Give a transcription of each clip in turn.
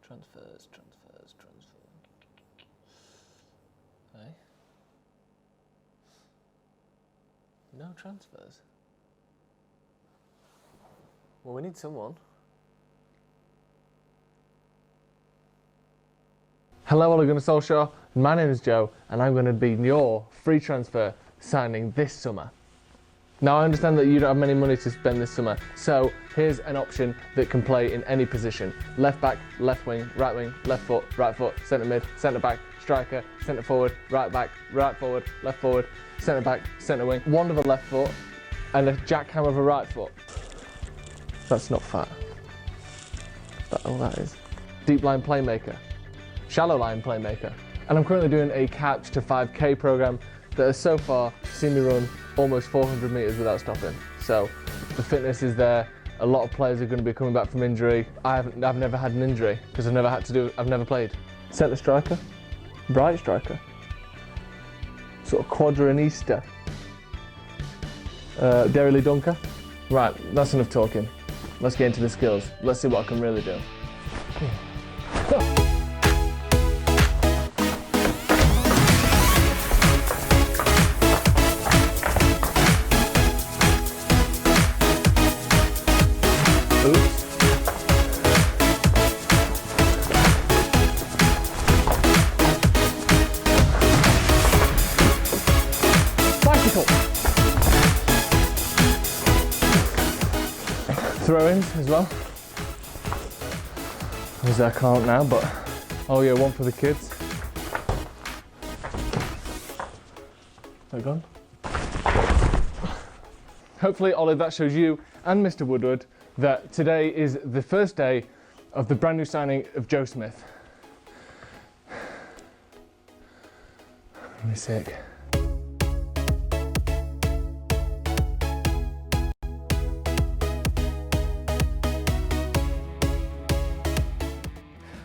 Transfers. Hey? No transfers. Well, we need someone. Hello, Ole Gunnar Solskjaer. My name is Joe, and I'm going to be your free transfer signing this summer. Now, I understand that you don't have many money to spend this summer, so here's an option that can play in any position. Left back, left wing, left foot, centre mid, centre back, striker, centre forward, right back, right forward, left forward, centre back, centre wing. One of a left foot and a jackhammer of a right foot. That's not fat. That's all that is. Deep line playmaker. Shallow line playmaker. And I'm currently doing a couch to 5K program that has so far seen me run almost 400 meters without stopping. So the fitness is there. A lot of players are going to be coming back from injury. I've never had an injury because I've never played. Centre striker, right striker, sort of quadranista. Derry Lee Dunker. Right, that's enough talking. Let's get into the skills. Let's see what I can really do. Throw-ins as well. Obviously I can't now, but oh yeah, one for the kids. They're gone. Hopefully, Ollie, that shows you and Mr. Woodward that today is the first day of the brand new signing of Joe Smith. Let me see.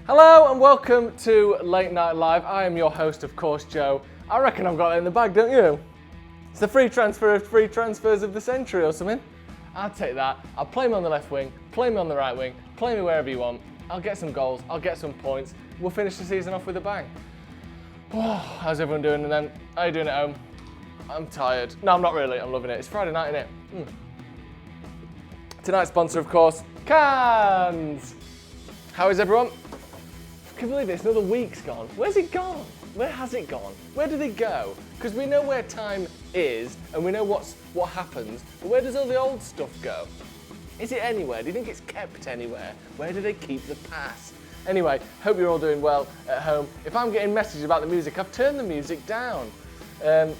Hello and welcome to Late Night Live. I am your host, of course, Joe. I reckon I've got it in the bag, don't you? It's the free transfer of free transfers of the century or something. I'll take that. I'll play me on the left wing, play me on the right wing, play me wherever you want. I'll get some goals, I'll get some points. We'll finish the season off with a bang. Oh, how's everyone doing? And then, how are you doing at home? I'm tired. No, I'm not really. I'm loving it. It's Friday night, innit? Tonight's sponsor, of course, Cans. How is everyone? I can't believe it, it's another week's gone. Where's it gone? Where has it gone? Where did it go? Because we know where time is and we know what happens, but where does all the old stuff go? Is it anywhere? Do you think it's kept anywhere? Where do they keep the past? Anyway, hope you're all doing well at home. If I'm getting messages about the music, I've turned the music down. I'm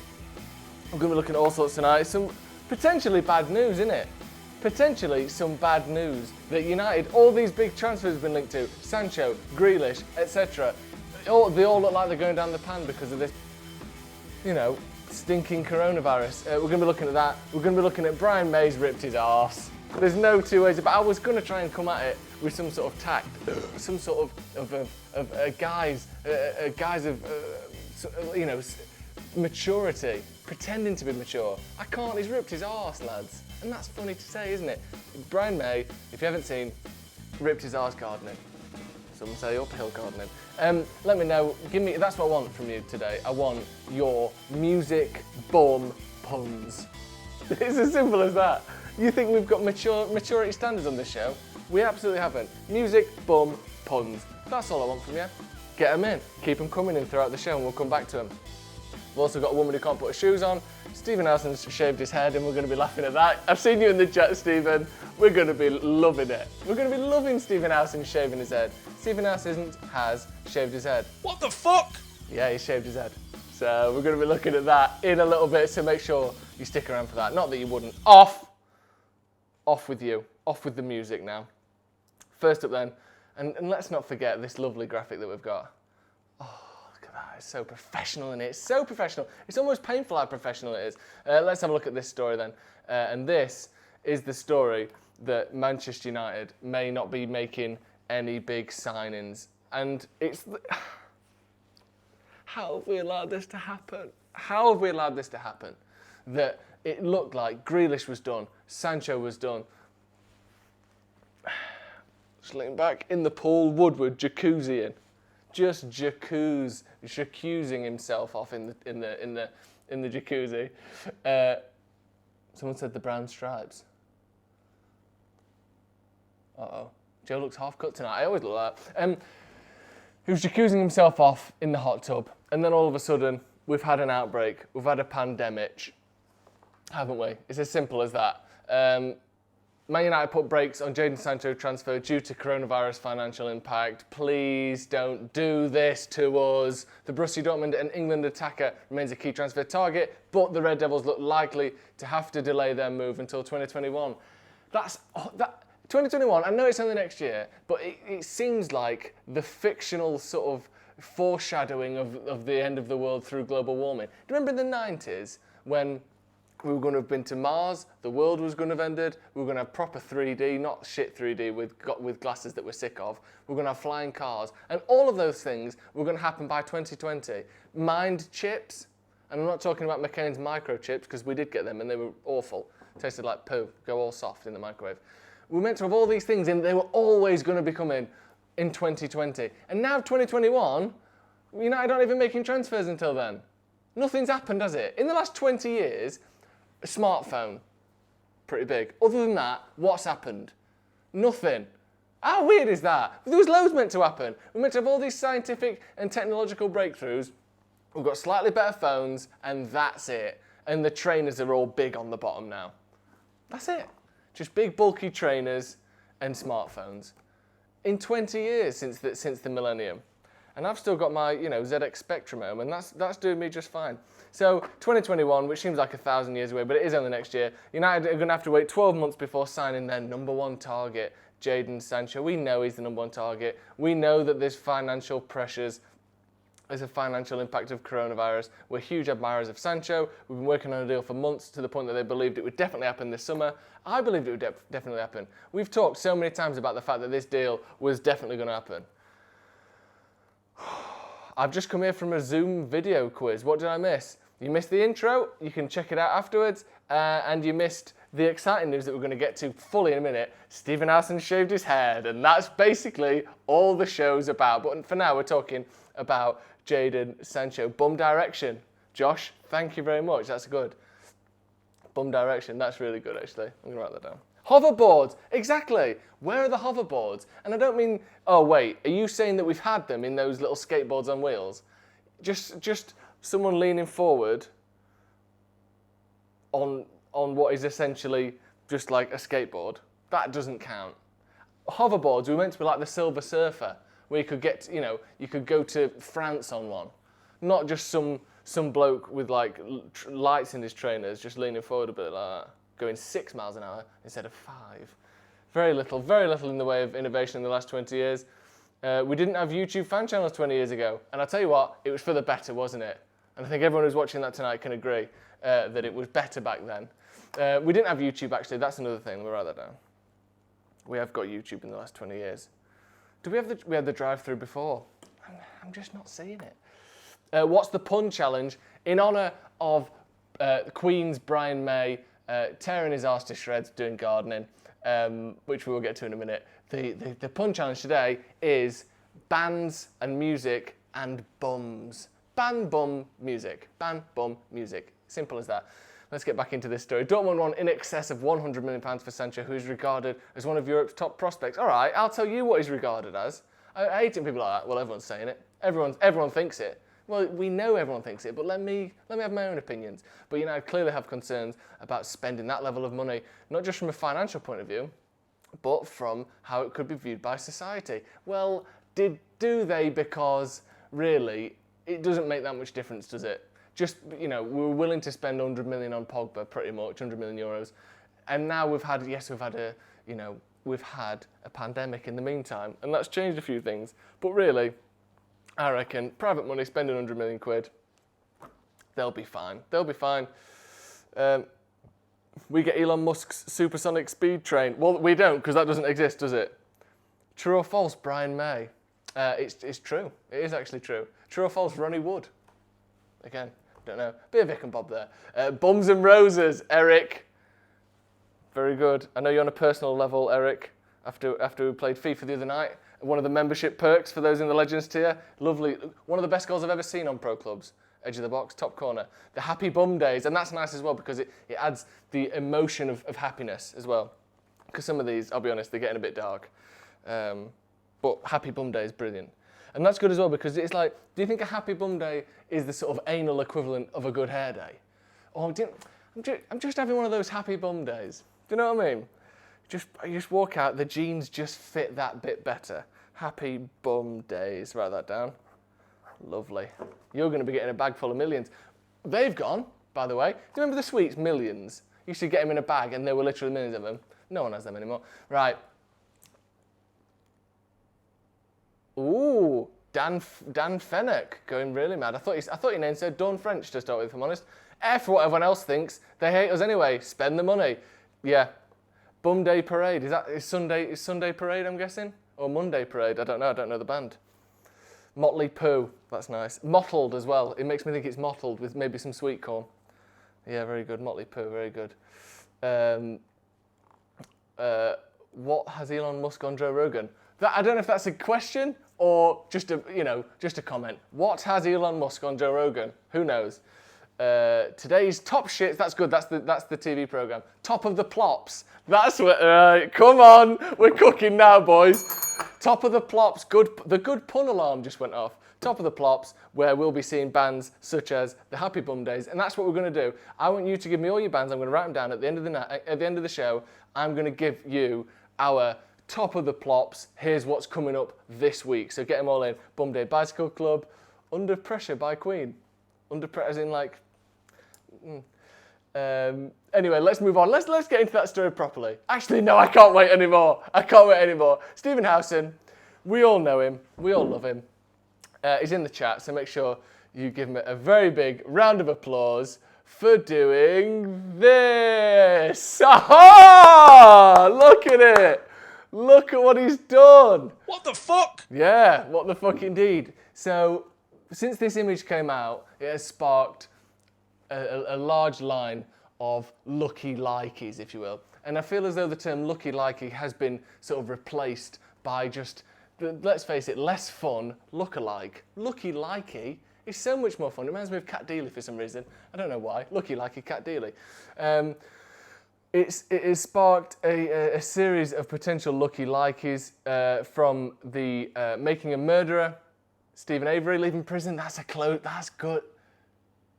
going to be looking at all sorts tonight. Some potentially bad news, innit? Potentially some bad news that United, all these big transfers have been linked to, Sancho, Grealish, etc. They all look like they're going down the pan because of this, stinking coronavirus. We're going to be looking at that. We're going to be looking at Brian May's ripped his arse. There's no two ways about it. I was going to try and come at it with some sort of tact, some sort of a guise of maturity, pretending to be mature. I can't. He's ripped his arse, lads. And that's funny to say, isn't it? Brian May, if you haven't seen, ripped his arse gardening. Some say uphill gardening. Let me know, that's what I want from you today. I want your music bum puns. It's as simple as that. You think we've got maturity standards on this show? We absolutely haven't. Music bum puns. That's all I want from you. Get them in. Keep them coming in throughout the show and we'll come back to them. We've also got a woman who can't put her shoes on. Stephen Howson's shaved his head and we're going to be laughing at that. I've seen you in the chat, Stephen. We're going to be loving it. We're going to be loving Stephen Howson shaving his head. Stephen Howson has shaved his head. What the fuck? Yeah, he shaved his head. So we're going to be looking at that in a little bit, so make sure you stick around for that. Not that you wouldn't. Off with you. Off with the music now. First up then, and let's not forget this lovely graphic that we've got. It's so professional, isn't it? It's so professional. It's almost painful how professional it is. Let's have a look at this story then. And this is the story that Manchester United may not be making any big signings. And it's... How have we allowed this to happen? How have we allowed this to happen? That it looked like Grealish was done, Sancho was done. Just lean back in the pool, Woodward, jacuzzi-ing. Just jacuzzing himself off in the jacuzzi. Someone said the brown stripes. Uh-oh. Joe looks half cut tonight. I always look like that. He was jacuzzing himself off in the hot tub, and then all of a sudden, we've had an outbreak. We've had a pandemic, haven't we? It's as simple as that. Man United put brakes on Jadon Sancho transfer due to coronavirus financial impact. Please don't do this to us. The Borussia Dortmund and England attacker remains a key transfer target, but the Red Devils look likely to have to delay their move until 2021. 2021, I know it's only next year, but it seems like the fictional sort of foreshadowing of the end of the world through global warming. Do you remember in the 90s when we were going to have been to Mars, the world was going to have ended, we were going to have proper 3D, not shit 3D with glasses that we're sick of, we were going to have flying cars, and all of those things were going to happen by 2020. Mind chips, and I'm not talking about McCain's microchips, because we did get them and they were awful. Tasted like poo, go all soft in the microwave. We were meant to have all these things and they were always going to be coming in 2020. And now 2021, United aren't even making transfers until then. Nothing's happened, has it? In the last 20 years, a smartphone, pretty big. Other than that, what's happened? Nothing. How weird is that? There was loads meant to happen. We're meant to have all these scientific and technological breakthroughs. We've got slightly better phones, and that's it. And the trainers are all big on the bottom now. That's it. Just big, bulky trainers and smartphones. In 20 years since the millennium. And I've still got my, ZX Spectrum home, and that's doing me just fine. So 2021, which seems like 1,000 years away, but it is only next year. United are going to have to wait 12 months before signing their number one target, Jadon Sancho. We know he's the number one target. We know that there's financial pressures. There's a financial impact of coronavirus. We're huge admirers of Sancho. We've been working on a deal for months to the point that they believed it would definitely happen this summer. I believed it would definitely happen. We've talked so many times about the fact that this deal was definitely going to happen. I've just come here from a Zoom video quiz. What did I miss? You missed the intro. You can check it out afterwards. And you missed the exciting news that we're going to get to fully in a minute. Stephen Howson shaved his head. And that's basically all the show's about. But for now, we're talking about Jadon Sancho. Bum direction. Josh, thank you very much. That's good. Bum direction. That's really good, actually. I'm going to write that down. Hoverboards. Exactly. Where are the hoverboards? And I don't mean, oh, wait, are you saying that we've had them in those little skateboards on wheels? Just someone leaning forward on what is essentially just like a skateboard. That doesn't count. Hoverboards were meant to be like the Silver Surfer, where you could get, you could go to France on one. Not just some bloke with like lights in his trainers just leaning forward a bit like that, going 6 miles an hour instead of 5. Very little in the way of innovation in the last 20 years. We didn't have YouTube fan channels 20 years ago, and I'll tell you what, it was for the better, wasn't it? And I think everyone who's watching that tonight can agree that it was better back then. We didn't have YouTube, actually. That's another thing. Let me write that down. We have got YouTube in the last 20 years. We had the drive-through before. I'm just not seeing it. What's the pun challenge? In honour of Queen's Brian May tearing his arse to shreds doing gardening, which we will get to in a minute. The pun challenge today is bands and music and bums. Ban, bum, music. Ban, bum, music. Simple as that. Let's get back into this story. Dortmund won in excess of £100 million for Sancho, who is regarded as one of Europe's top prospects. All right, I'll tell you what he's regarded as. I hate it when people like that. Well, everyone's saying it. Everyone thinks it. Well, we know everyone thinks it, but let me have my own opinions. But I clearly have concerns about spending that level of money, not just from a financial point of view, but from how it could be viewed by society. Well, do they? Because really, it doesn't make that much difference, does it? Just, we were willing to spend 100 million on Pogba, pretty much, 100 million euros. And now we've had a pandemic in the meantime, and that's changed a few things. But really, I reckon private money, spending 100 million quid, they'll be fine. They'll be fine. We get Elon Musk's supersonic speed train. Well, we don't, because that doesn't exist, does it? True or false, Brian May? It's true. It is actually true. True or false, Ronnie Wood? Again, don't know. Bit of Vic and Bob there. Bums and Roses, Eric. Very good. I know you're on a personal level, Eric. after we played FIFA the other night. One of the membership perks for those in the Legends tier. Lovely. One of the best goals I've ever seen on Pro Clubs. Edge of the box, top corner. The happy bum days, and that's nice as well because it adds the emotion of happiness as well. Because some of these, I'll be honest, they're getting a bit dark. But happy bum day is brilliant. And that's good as well because it's like, do you think a happy bum day is the sort of anal equivalent of a good hair day? Or I'm just having one of those happy bum days. Do you know what I mean? You just walk out, the jeans just fit that bit better. Happy bum days. Write that down. Lovely. You're going to be getting a bag full of millions. They've gone, by the way. Do you remember the sweets? Millions. You used to get them in a bag and there were literally millions of them. No one has them anymore. Right. Ooh, Dan Fennock going really mad. I thought your name said Dawn French to start with, if I'm honest. For what everyone else thinks. They hate us anyway. Spend the money. Yeah. Bum Day Parade. Is Sunday Parade, I'm guessing? Or Monday Parade? I don't know. I don't know the band. Motley Poo. That's nice. Mottled as well. It makes me think it's mottled with maybe some sweet corn. Yeah, very good. Motley Poo. Very good. What has Elon Musk on Joe Rogan? I don't know if that's a question or just a comment. What has Elon Musk on Joe Rogan? Who knows? Today's top shits. That's good. That's the TV program. Top of the plops. That's what. Come on, we're cooking now, boys. Top of the plops. The good pun alarm just went off. Top of the plops, where we'll be seeing bands such as the Happy Bum Days, and that's what we're going to do. I want you to give me all your bands. I'm going to write them down at the end of the night. At the end of the show, I'm going to give you our top of the plops. Here's what's coming up this week. So get them all in. Bum Day Bicycle Club, Under Pressure by Queen. Under pressure, as in like. Anyway, let's move on. Let's get into that story properly. Actually, no, I can't wait anymore. Stephen Howson, we all know him. We all love him. He's in the chat, so make sure you give him a very big round of applause for doing this. Aha! Look at it. Look at what he's done. What the fuck? Yeah, what the fuck indeed. So, since this image came out, it has sparked a large line of lucky-likeys, if you will. And I feel as though the term lucky-likey has been sort of replaced by just, let's face it, less fun look-alike. Lucky-likey is so much more fun. It reminds me of Cat Dealey for some reason. I don't know why. Lucky-likey, Cat Dealey. It has sparked a series of potential lucky-likeys from the Making a Murderer, Stephen Avery leaving prison. That's good.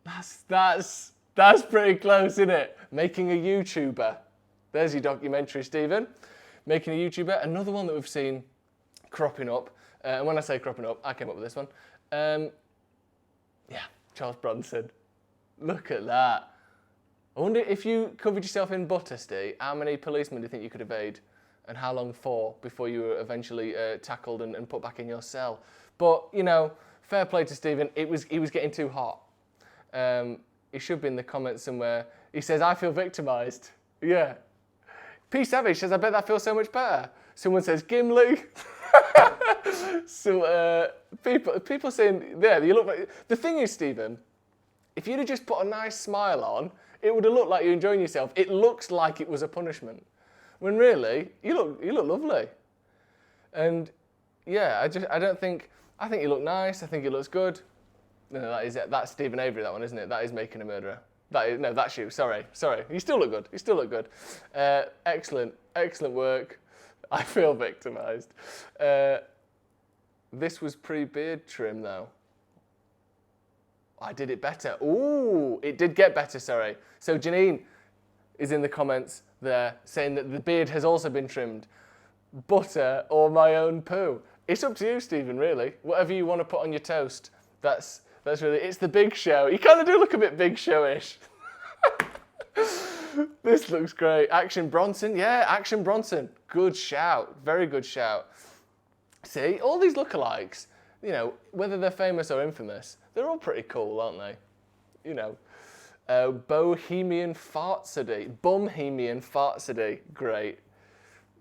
That's pretty close, isn't it? Making a YouTuber. There's your documentary, Stephen. Making a YouTuber. Another one that we've seen cropping up. And when I say cropping up, I came up with this one. Yeah, Charles Bronson. Look at that. I wonder if you covered yourself in butter, Steve, how many policemen do you think you could evade? And how long for before you were eventually tackled and put back in your cell? But, fair play to Stephen. He was getting too hot. He should be in the comments somewhere. He says, I feel victimised. Yeah. P Savage says, I bet that feels so much better. Someone says, Gimli. So people saying, there, you look like... The thing is, Stephen, if you'd have just put a nice smile on, it would have looked like you're enjoying yourself. It looks like it was a punishment. When really, you look lovely. And yeah, I think you look nice. I think it looks good. No, that's Stephen Avery, that one, isn't it? That is Making a Murderer. That's you. Sorry. You still look good. Excellent work. I feel victimised. This was pre-beard trim, though. I did it better. Ooh, it did get better, sorry. So Janine is in the comments there saying that the beard has also been trimmed. Butter or my own poo. It's up to you, Stephen, really. Whatever you want to put on your toast, that's really, it's the Big Show. You kind of do look a bit Big Show-ish. This looks great. Action Bronson, yeah, Action Bronson. Good shout, very good shout. See, all these lookalikes, whether they're famous or infamous, they're all pretty cool, aren't they? Bohemian Fartsody, Bumhemian Fartsody, great.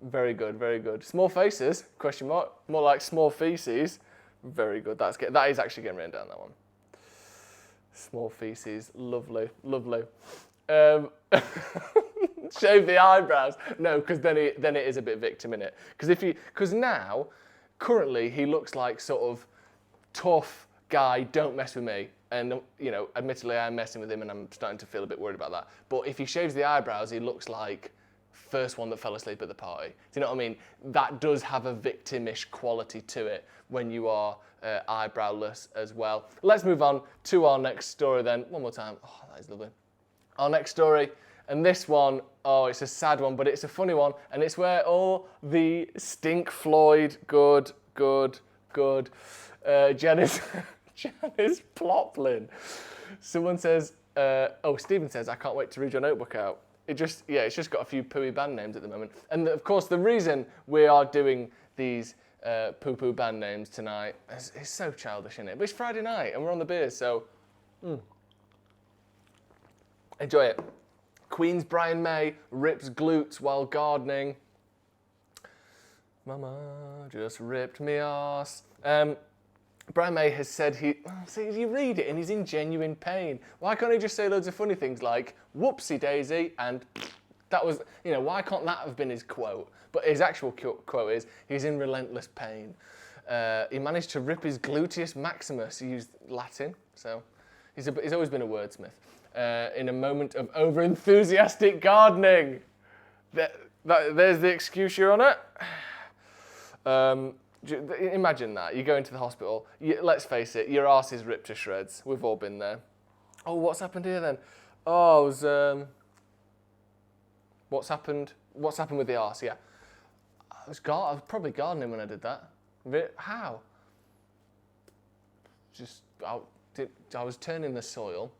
Very good. Small faces, question mark, more like small feces. Very good, that is actually getting written down, that one. Small feces, lovely. Shave the eyebrows. No, because then it is a bit victim, innit? Because now, currently, he looks like sort of tough guy, don't mess with me. And, admittedly, I'm messing with him and I'm starting to feel a bit worried about that. But if he shaves the eyebrows, he looks like first one that fell asleep at the party. Do you know what I mean? That does have a victimish quality to it when you are eyebrowless as well. Let's move on to our next story then. One more time. Oh, that is lovely. Our next story, and this one, it's a sad one, but it's a funny one, and it's where all the Stink Floyd, good, Janice Ploplin. Someone says, Stephen says, I can't wait to read your notebook out. It's just got a few pooey band names at the moment. And of course, the reason we are doing these poo-poo band names tonight is so childish, isn't it? But it's Friday night and we're on the beers, so enjoy it. Queen's Brian May rips glutes while gardening. Mama just ripped me arse. Brian May has said you read it and he's in genuine pain. Why can't he just say loads of funny things like, whoopsie daisy, and that was, why can't that have been his quote? But his actual quote is, he's in relentless pain. He managed to rip his gluteus maximus. He used Latin, so he's always been a wordsmith. In a moment of over-enthusiastic gardening. There's the excuse, Your Honour. Imagine that. You go into the hospital. Let's face it, your arse is ripped to shreds. We've all been there. Oh, what's happened here then? Oh, it was... What's happened with the arse? Yeah. I was probably gardening when I did that. How? I was turning the soil,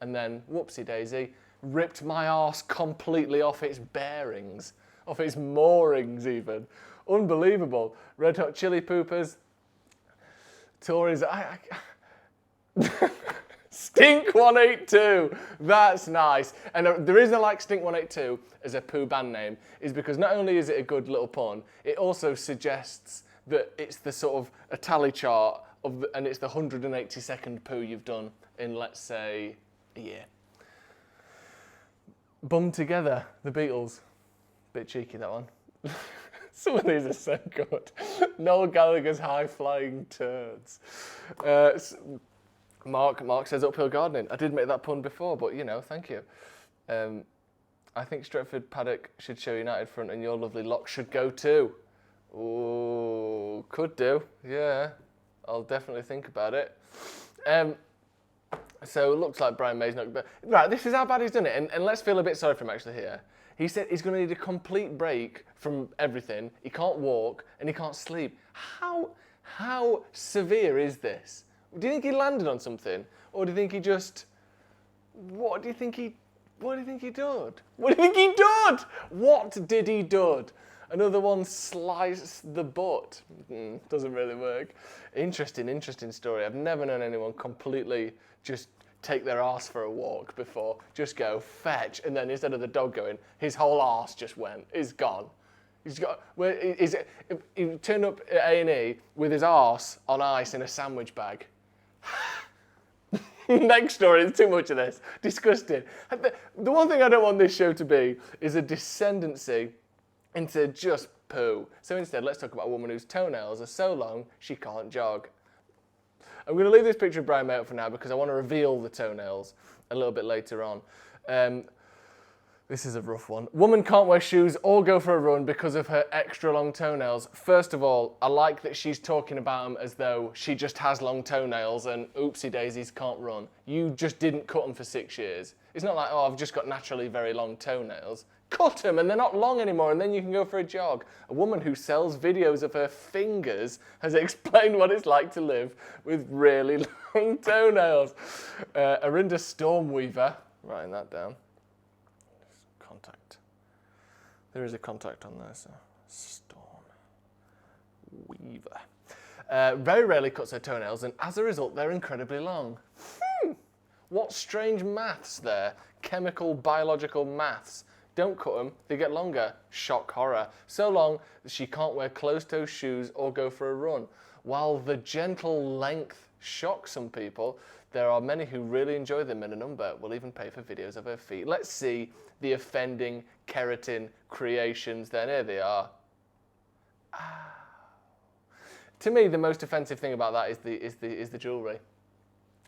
and then, whoopsie daisy, ripped my arse completely off its bearings, off its moorings even. Unbelievable. Red Hot Chili Poopers, Tories. Stink 182. That's nice. And the reason I like Stink 182 as a poo band name is because not only is it a good little pun, it also suggests that it's the sort of a tally chart and it's the 182nd poo you've done in, let's say, a year. Bum Together, the Beatles. Bit cheeky, that one. Some of these are so good. Noel Gallagher's High-Flying Turds. Mark says uphill gardening. I did make that pun before, but thank you. I think Stretford, Paddock should show United front and your lovely lock should go too. Ooh, could do. Yeah, I'll definitely think about it. So it looks like Brian May's not... Right, this is how bad he's done it. And let's feel a bit sorry for him actually here. He said he's going to need a complete break from everything. He can't walk and he can't sleep. How severe is this? Do you think he landed on something? Or do you think he just... What do you think he did? What do you think he did? What did he do? Another one sliced the butt. Doesn't really work. Interesting story. I've never known anyone completely just take their arse for a walk before. Just go, fetch, and then instead of the dog going, his whole arse just went. He's gone. He turned up at A&E with his arse on ice in a sandwich bag. Next story, there's too much of this. Disgusting. The one thing I don't want this show to be is a descendancy into just poo. So instead, let's talk about a woman whose toenails are so long she can't jog. I'm going to leave this picture of Brian May up for now because I want to reveal the toenails a little bit later on. This is a rough one. Woman can't wear shoes or go for a run because of her extra long toenails. First of all, I like that she's talking about them as though she just has long toenails and oopsie daisies can't run. You just didn't cut them for 6 years. It's not like, I've just got naturally very long toenails. Cut them and they're not long anymore and then you can go for a jog. A woman who sells videos of her fingers has explained what it's like to live with really long toenails. Arinda Stormweaver, writing that down. Contact. There is a contact on there, so Stormweaver. Very rarely cuts her toenails and as a result they're incredibly long. What strange maths there. Chemical, biological maths. Don't cut them, they get longer. Shock horror. So long that she can't wear closed-toe shoes or go for a run. While the gentle length shocks some people, There are many who really enjoy them, and a number will even pay for videos of her feet. Let's see the offending keratin creations then. Here they are. To me, the most offensive thing about that is the jewellery.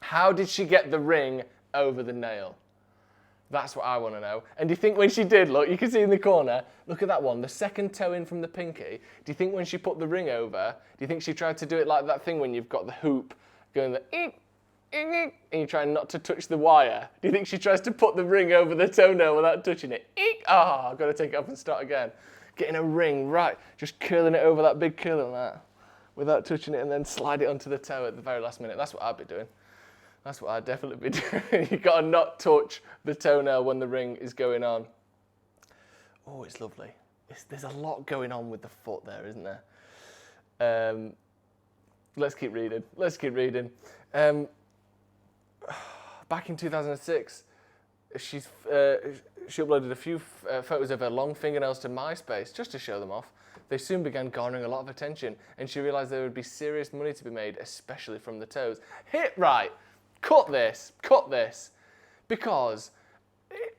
How did she get the ring over the nail? That's what I want to know. And do you think when she did, look, you can see in the corner, look at that one, the second toe in from the pinky. Do you think when she put the ring over, do you think she tried to do it like that thing when you've got the hoop going the eek, eek, eek, and you're trying not to touch the wire? Do you think she tries to put the ring over the toenail without touching it? Eek! Ah, I've got to take it off and start again. Getting a ring, right, just curling it over that big curl like that without touching it and then slide it onto the toe at the very last minute. That's what I'd be doing. That's what I'd definitely be doing. You've got to not touch the toenail when the ring is going on. Oh, it's lovely. There's a lot going on with the foot there, isn't there? Let's keep reading. Let's keep reading. Back in 2006, she uploaded a few photos of her long fingernails to MySpace just to show them off. They soon began garnering a lot of attention, and she realised there would be serious money to be made, especially from the toes. Right, cut this, because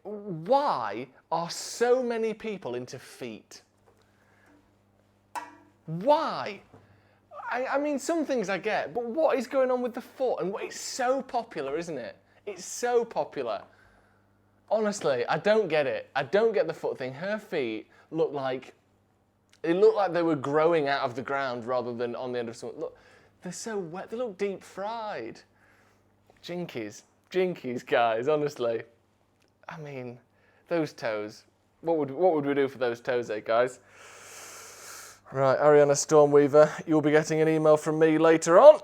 why are so many people into feet? Why? I mean, some things I get, but what is going on with the foot? And it's so popular, isn't it? It's so popular. Honestly, I don't get it. I don't get the foot thing. Her feet look like they were growing out of the ground rather than on the end of something. Look, they're so wet. They look deep fried. Jinkies, guys. Honestly, I mean, those toes. What would we do for those toes, guys? Right, Ariana Stormweaver, you'll be getting an email from me later on.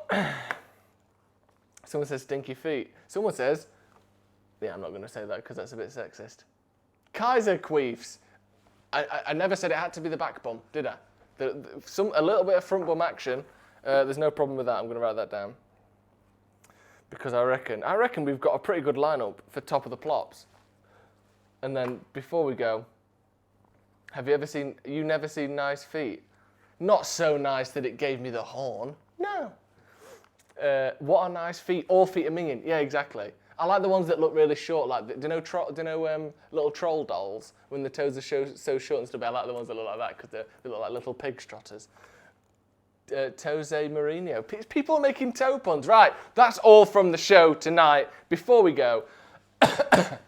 Someone says stinky feet. Someone says, yeah, I'm not going to say that because that's a bit sexist. Kaiser queefs. I never said it had to be the back bum, did I? A little bit of front bum action. There's no problem with that. I'm going to write that down. Because I reckon we've got a pretty good lineup for top of the plops. And then before we go, have you never seen nice feet? Not so nice that it gave me the horn. No. What are nice feet? All feet are minging. Yeah, exactly. I like the ones that look really short, like, do you know little troll dolls? When the toes are so short and stuff, I like the ones that look like that because they look like little pig strotters. Jose Mourinho. People are making toe puns. Right, that's all from the show tonight. Before we go, oh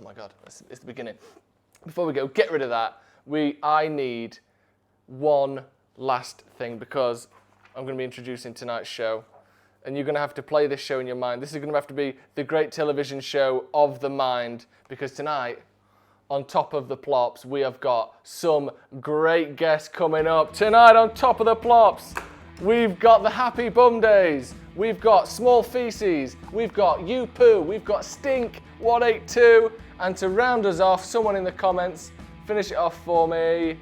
my God, it's the beginning. Before we go, get rid of that. I need one last thing because I'm going to be introducing tonight's show. And you're going to have to play this show in your mind. This is going to have to be the great television show of the mind. Because tonight, on Top of the Plops, we have got some great guests coming up. Tonight on Top of the Plops, we've got the Happy Bum Days. We've got Small Feces. We've got You Poo. We've got Stink 182. And to round us off, someone in the comments, finish it off for me.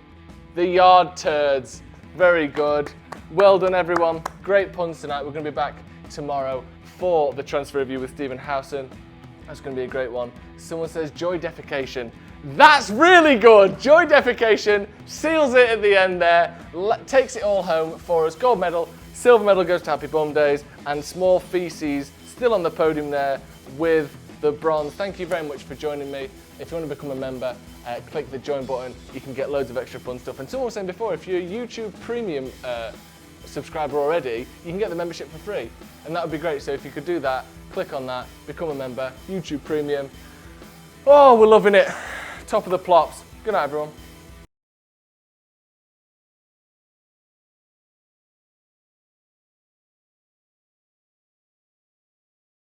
The Yard Turds. Very good. Well done, everyone. Great puns tonight. We're going to be back tomorrow for the transfer review with Stephen Howson. That's going to be a great one. Someone says joy defecation. That's really good. Joy defecation seals it at the end there. Takes it all home for us. Gold medal, silver medal goes to Happy Bum Days, and Small Feces still on the podium there with the bronze. Thank you very much for joining me. If you want to become a member, click the join button. You can get loads of extra fun stuff. And someone was saying before, if you're a YouTube Premium subscriber already, you can get the membership for free. And that would be great. So if you could do that, click on that, become a member, YouTube Premium. Oh, we're loving it. Top of the Plops. Good night, everyone.